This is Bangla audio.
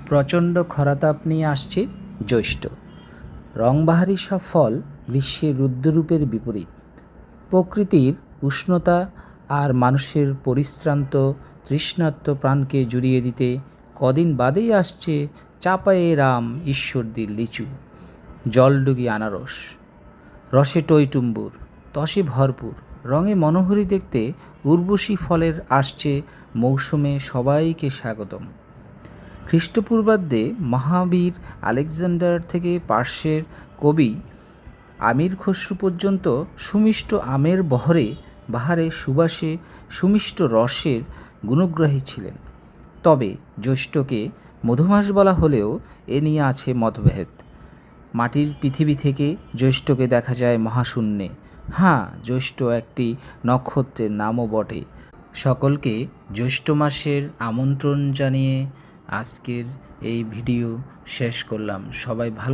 প্রচণ্ড খরাতাপ নিয়ে আসছে জ্যৈষ্ঠ। রংবাহারি সব ফল গ্রীষ্মের রুদ্ররূপের বিপরীত। প্রকৃতির উষ্ণতা আর মানুষের পরিশ্রান্ত তৃষ্ণার্ত প্রাণকে জুড়িয়ে দিতে কদিন বাদেই আসছে চাপায়ে রাম ঈশ্বরদীর লিচু, জলডুগি আনারস, রসে টইটুম্বুর, তসে ভরপুর, রঙে মনোহরী দেখতে উর্বশী ফলের আসছে মৌসুমে সবাইকে স্বাগতম। খ্রিস্টপূর্বাব্দে মহাবীর আলেকজান্ডার থেকে পার্শ্বের কবি আমির খসরু পর্যন্ত সুমিষ্ট আমের বাহারে সুবাসে সুমিষ্ট রসের গুণগ্রাহী ছিলেন। তবে জ্যৈষ্ঠকে মধুমাস বলা হলেও এ নিয়ে আছে মতভেদ। মাটির পৃথিবী থেকে জ্যৈষ্ঠকে দেখা যায় মহাশূন্যে। জ্যৈষ্ঠ একটি নক্ষত্রের নামও বটে। সকলকে জ্যৈষ্ঠ মাসের আমন্ত্রণ জানিয়ে আজকের এই ভিডিও শেষ করলাম। সবাই ভালো